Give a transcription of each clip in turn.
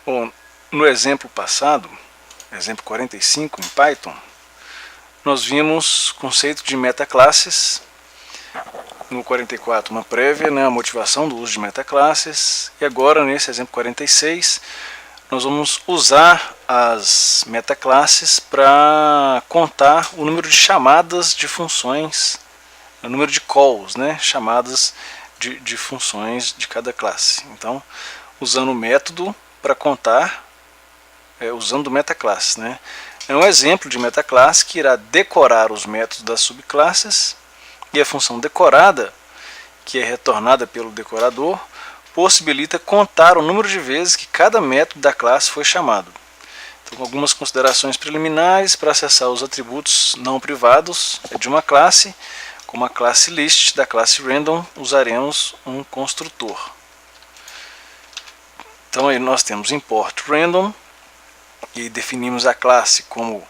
Bom, no exemplo passado, exemplo 45 em Python, nós vimos o conceito de metaclasses. No 44 uma prévia, né, a motivação do uso de metaclasses. E agora nesse exemplo 46 nós vamos usar as metaclasses para contar o número de chamadas de funções, o número de calls, né, chamadas de funções de cada classe. Então, usando o método para contar, usando metaclasses, né. É um exemplo de metaclasse que irá decorar os métodos das subclasses, e a função decorada, que é retornada pelo decorador, possibilita contar o número de vezes que cada método da classe foi chamado. Então, algumas considerações preliminares para acessar os atributos não privados de uma classe. Como a classe list da classe random, usaremos um construtor. Então aí nós temos import random, e definimos a classe como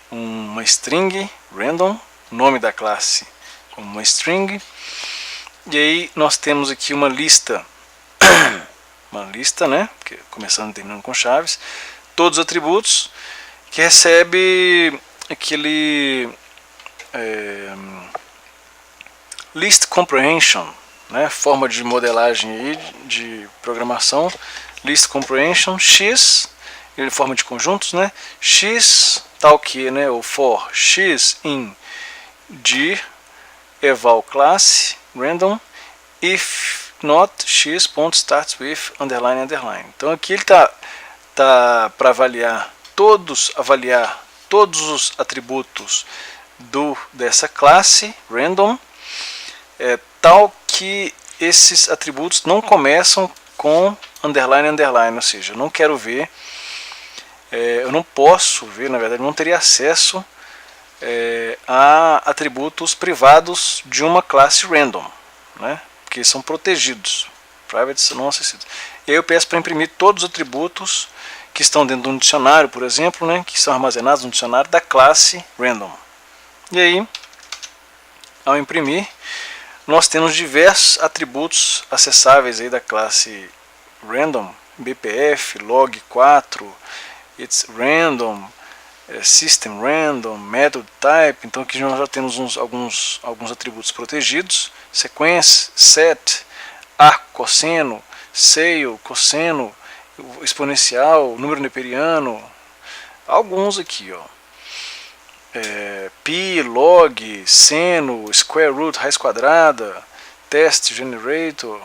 uma string random, nome da classe como uma string. E aí nós temos aqui uma lista, né, começando e terminando com chaves, todos os atributos, que recebe aquele list comprehension, né, forma de modelagem aí, de programação, list comprehension, x, ele forma de conjuntos, né, x tal que, né, ou for x in dir eval classe random if not x.starts with underline underline. Então aqui ele tá para avaliar todos os atributos dessa classe random, tal que esses atributos não começam com underline underline, ou seja, eu não quero ver, eu não posso ver, na verdade, eu não teria acesso a atributos privados de uma classe random, né? Porque são protegidos, private não acessíveis. E aí eu peço para imprimir todos os atributos que estão dentro de um dicionário, por exemplo, né, que são armazenados no dicionário da classe random. E aí, ao imprimir, nós temos diversos atributos acessáveis aí da classe random, bpf, log4, it's random, system random, method type. Então aqui nós já temos alguns atributos protegidos: sequência, set, arco, cosseno, seio, cosseno, exponencial, número neperiano, alguns aqui, ó. Pi, log, seno, square root, raiz quadrada, test generator,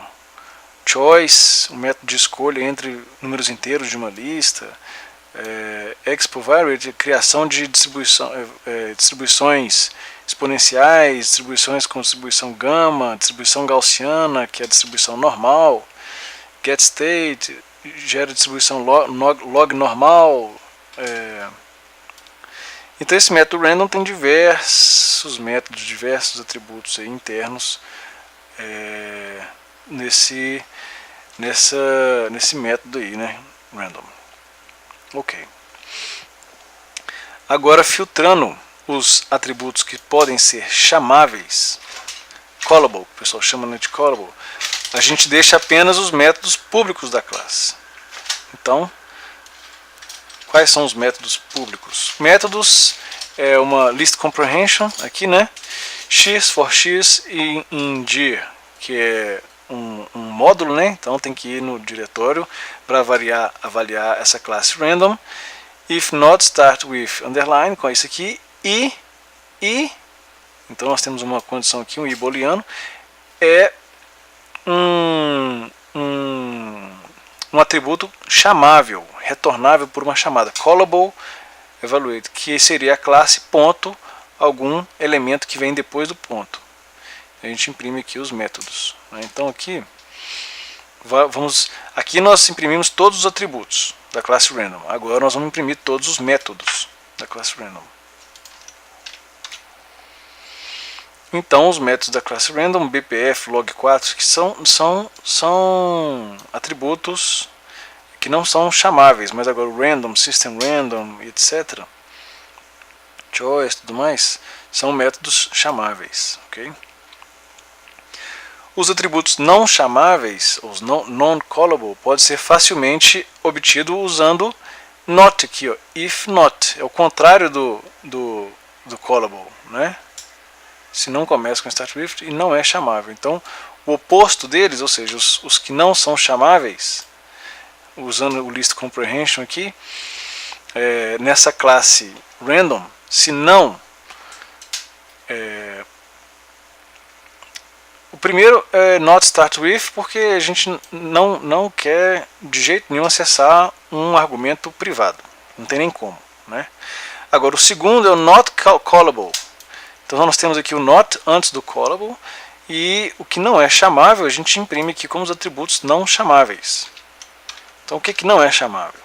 choice, um método de escolha entre números inteiros de uma lista, expovariate, criação de distribuições exponenciais, distribuições com distribuição gama, distribuição gaussiana, que é a distribuição normal, getState, gera distribuição log normal. Então esse método random tem diversos métodos, diversos atributos aí internos nesse método aí, né, random. Ok. Agora, filtrando os atributos que podem ser chamáveis, callable, o pessoal chama de callable, a gente deixa apenas os métodos públicos da classe. Então, quais são os métodos públicos? Métodos é uma list comprehension aqui, né? X for x in dir, que é um módulo, né? Então tem que ir no diretório para avaliar essa classe random. If not start with underline, com isso aqui, e então nós temos uma condição aqui, um i booleano, é um atributo chamável, retornável por uma chamada, callable evaluate, que seria a classe ponto, algum elemento que vem depois do ponto. A gente imprime aqui os métodos, né? Então aqui nós imprimimos todos os atributos da classe random. Agora nós vamos imprimir todos os métodos da classe random. Então os métodos da classe random, bpf, log4, que são atributos que não são chamáveis, mas agora o random, system random, etc., choice, tudo mais, são métodos chamáveis, ok? Os atributos não chamáveis, os non-callable, pode ser facilmente obtido usando not aqui, ó, if not. É o contrário do callable, né? Se não começa com start with e não é chamável. Então, o oposto deles, ou seja, os que não são chamáveis, usando o list comprehension aqui, nessa classe random, se não o primeiro é not start with, porque a gente não quer de jeito nenhum acessar um argumento privado, não tem nem como, né? Agora o segundo é o not callable. Então nós temos aqui o not antes do callable, e o que não é chamável a gente imprime aqui como os atributos não chamáveis. Então o que não é chamável?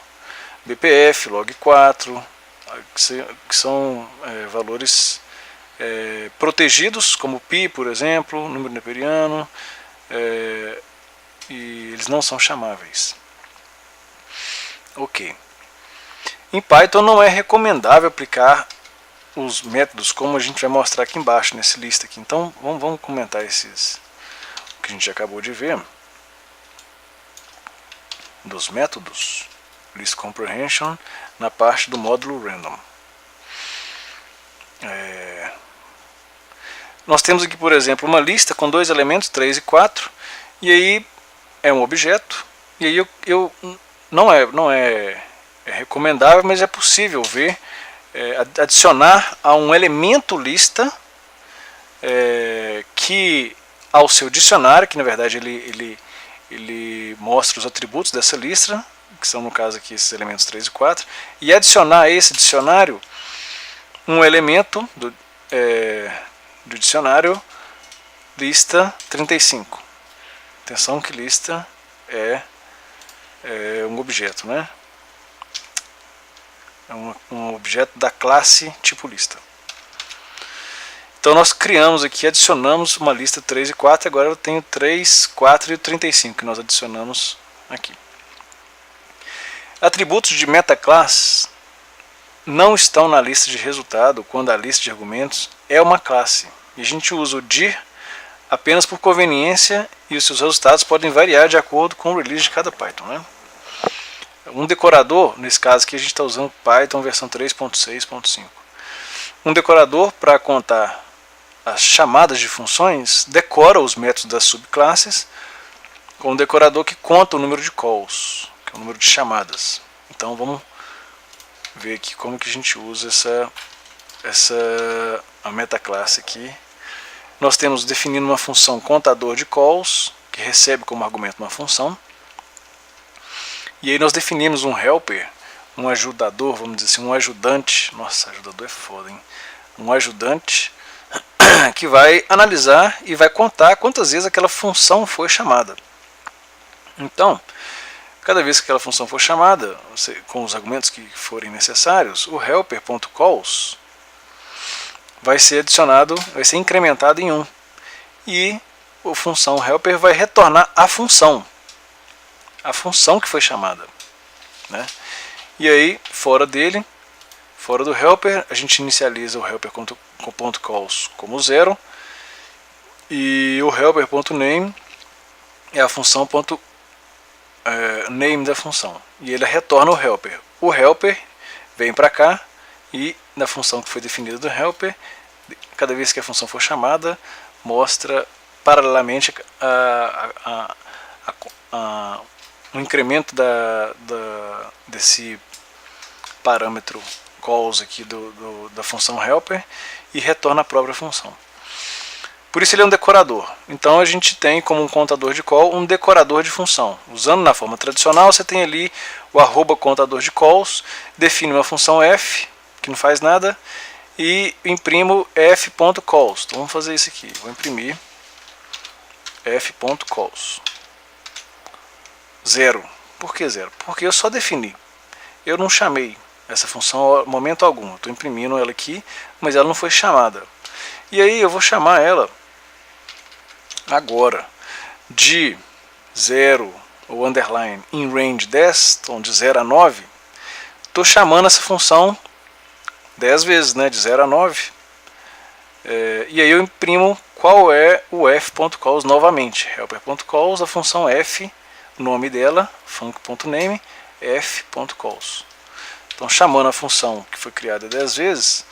BPF, log4, que são valores protegidos, como pi, por exemplo, número neperiano, e eles não são chamáveis. Ok. Em Python não é recomendável aplicar os métodos como a gente vai mostrar aqui embaixo nesse lista aqui. Então vamos comentar esses que a gente acabou de ver dos métodos list comprehension na parte do módulo random. Nós temos aqui, por exemplo, uma lista com dois elementos, 3 e 4, e aí é um objeto, e aí não é recomendável, mas é possível ver, adicionar a um elemento lista que ao seu dicionário, que na verdade ele mostra os atributos dessa lista, que são no caso aqui esses elementos 3 e 4, e adicionar a esse dicionário um elemento do dicionário lista 35. Atenção que lista é um objeto, né? É um objeto da classe tipo lista. Então nós criamos aqui, adicionamos uma lista 3 e 4, e agora eu tenho 3, 4 e 35 que nós adicionamos aqui. Atributos de metaclasse não estão na lista de resultado quando a lista de argumentos é uma classe. E a gente usa o dir apenas por conveniência, e os seus resultados podem variar de acordo com o release de cada Python, né? Um decorador, nesse caso aqui a gente está usando Python versão 3.6.5. Um decorador, para contar as chamadas de funções, decora os métodos das subclasses com um decorador que conta o número de calls, que é o número de chamadas. Então vamos ver aqui como que a gente usa a metaclasse aqui. Nós temos definindo uma função contador de calls, que recebe como argumento uma função. E aí nós definimos um helper, um ajudador, vamos dizer assim, um ajudante. Nossa, ajudador é foda, hein? Um ajudante que vai analisar e vai contar quantas vezes aquela função foi chamada. Então, cada vez que aquela função for chamada, com os argumentos que forem necessários, o helper.calls vai ser adicionado, vai ser incrementado em 1. E a função helper vai retornar a função que foi chamada, né? E aí, fora do helper, a gente inicializa o helper.calls como 0, e o helper.name é a função name da função, e ele retorna o helper. O helper vem para cá, e na função que foi definida do helper, cada vez que a função for chamada, mostra paralelamente um incremento desse parâmetro calls aqui da função helper, e retorna a própria função. Por isso ele é um decorador. Então a gente tem como um contador de call um decorador de função. Usando na forma tradicional, você tem ali o arroba contador de calls, define uma função f, que não faz nada, e imprimo f.calls. Então vamos fazer isso aqui. Vou imprimir f.calls. 0. Por que 0? Porque eu só defini. Eu não chamei essa função em momento algum. Estou imprimindo ela aqui, mas ela não foi chamada. E aí eu vou chamar ela agora de 0 ou underline in range 10, então de 0 a 9. Estou chamando essa função 10 vezes, né, de 0 a 9. E aí eu imprimo qual é o f.calls novamente. Helper.calls, a função f, o nome dela, func.name, f.calls. Então, chamando a função que foi criada 10 vezes,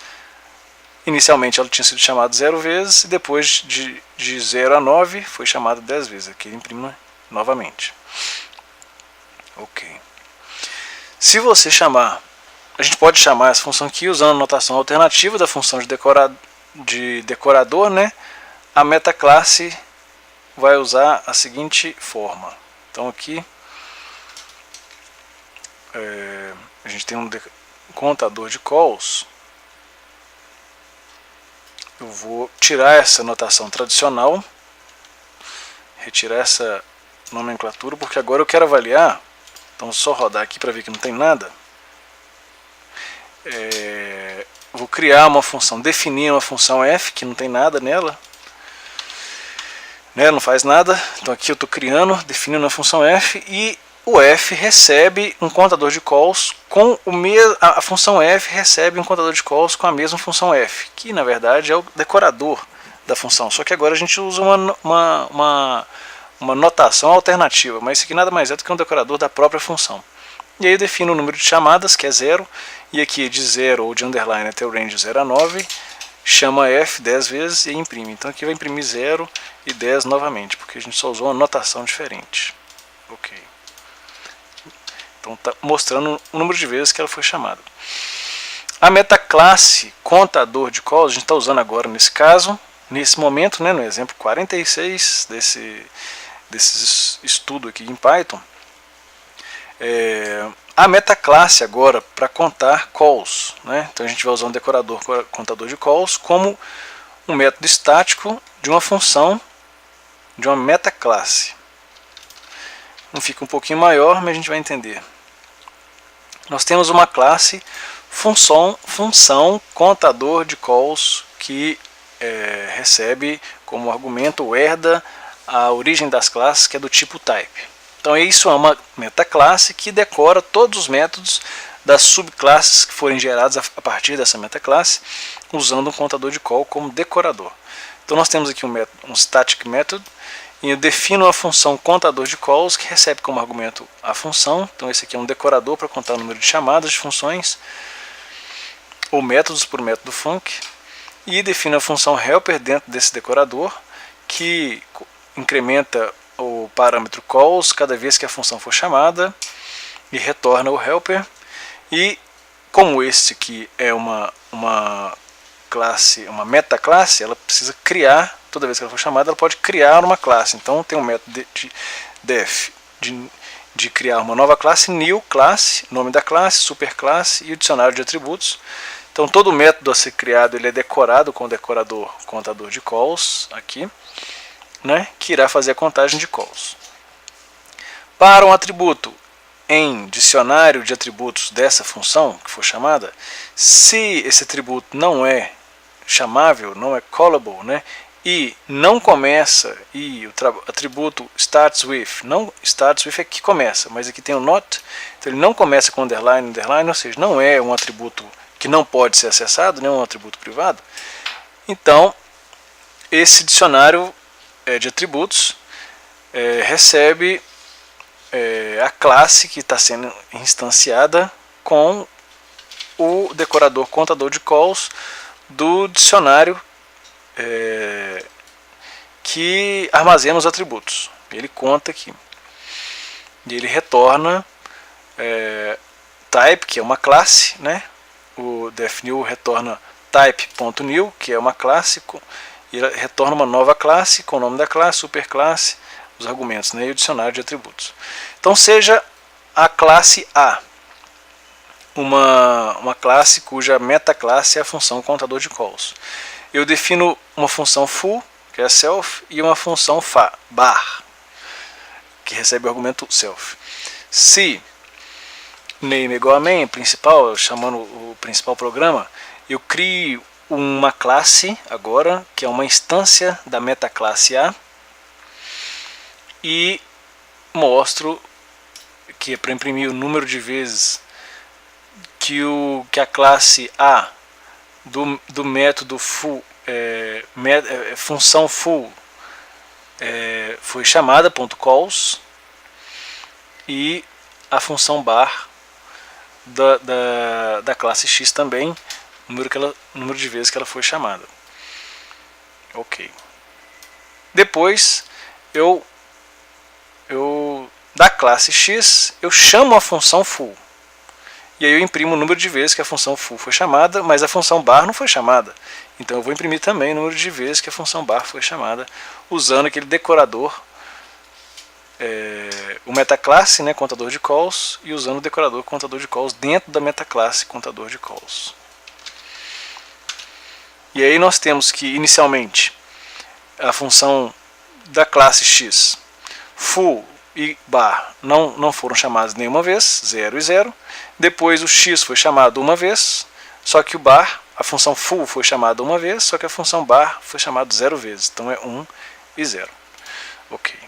inicialmente ela tinha sido chamada 0 vezes, e depois de 0 a 9 foi chamada 10 vezes. Aqui ele imprime novamente. Ok. Se você chamar, a gente pode chamar essa função aqui usando a notação alternativa da função de decorador, né? A metaclasse vai usar a seguinte forma. Então aqui a gente tem um contador de calls. Eu vou tirar essa notação tradicional, retirar essa nomenclatura, porque agora eu quero avaliar. Então só rodar aqui para ver que não tem nada. Vou criar uma função, definir uma função f, que não tem nada nela, né, não faz nada. Então aqui eu estou criando, definindo a função f, e o f recebe um contador de calls com a função f recebe um contador de calls com a mesma função f, que na verdade é o decorador da função, só que agora a gente usa uma notação alternativa, mas isso aqui nada mais é do que um decorador da própria função. E aí eu defino o número de chamadas, que é 0, e aqui de 0 ou de underline até o range 0 a 9, chama f 10 vezes e imprime. Então aqui vai imprimir 0 e 10 novamente, porque a gente só usou uma notação diferente. Ok. Então está mostrando o número de vezes que ela foi chamada. A metaclasse contador de calls, a gente está usando agora nesse caso, nesse momento, né, no exemplo 46 desse estudo aqui em Python. A metaclasse agora para contar calls, né? Então a gente vai usar um decorador contador de calls como um método estático de uma função de uma metaclasse. Não fica um pouquinho maior, mas a gente vai entender. Nós temos uma classe função contador de calls que recebe como argumento ou herda a origem das classes, que é do tipo type. Então isso é uma metaclasse que decora todos os métodos das subclasses que forem geradas a partir dessa metaclasse, usando um contador de call como decorador. Então nós temos aqui um static method, e eu defino a função contador de calls, que recebe como argumento a função. Então esse aqui é um decorador para contar o número de chamadas de funções, ou métodos por método func, e defino a função helper dentro desse decorador, que incrementa o parâmetro calls cada vez que a função for chamada, e retorna o helper. E como esse aqui é uma classe, uma metaclasse, ela precisa criar, toda vez que ela for chamada, ela pode criar uma classe. Então tem um método def de criar uma nova classe, new classe, nome da classe, superclasse e o dicionário de atributos. Então todo método a ser criado ele é decorado com o decorador contador de calls aqui, né, que irá fazer a contagem de calls. Para um atributo em dicionário de atributos dessa função que for chamada, se esse atributo não é chamável, não é callable, né, e não começa, e o atributo starts with, não starts with é que começa, mas aqui tem o not, então ele não começa com underline, underline, ou seja, não é um atributo que não pode ser acessado, não é um atributo privado. Então esse dicionário de atributos recebe a classe que está sendo instanciada com o decorador contador de calls do dicionário que armazena os atributos. Ele conta aqui. E ele retorna type, que é uma classe, né? O defnew retorna type.new, que é uma classe, e ele retorna uma nova classe com o nome da classe, superclasse, os argumentos, né? E o dicionário de atributos. Então seja a classe A uma classe cuja metaclasse é a função contador de calls. Eu defino uma função foo, que é self, e uma função bar, que recebe o argumento self. Se name é igual a main, principal, chamando o principal programa, eu crio uma classe agora, que é uma instância da metaclasse A, e mostro que é para imprimir o número de vezes que a classe A do método foo função full foi chamada .calls, e a função bar da classe x também, número de vezes que ela foi chamada. Ok. Depois da classe x eu chamo a função full, e aí eu imprimo o número de vezes que a função full foi chamada, mas a função bar não foi chamada. Então eu vou imprimir também o número de vezes que a função bar foi chamada, usando aquele decorador, o metaclasse, né, contador de calls, e usando o decorador contador de calls dentro da metaclasse contador de calls. E aí nós temos que inicialmente a função da classe x, full e bar, não foram chamados nenhuma vez, 0 e 0. Depois o x foi chamado uma vez, só que o bar, a função full foi chamada uma vez, só que a função bar foi chamada 0 vezes. Então é 1 e 0. Ok.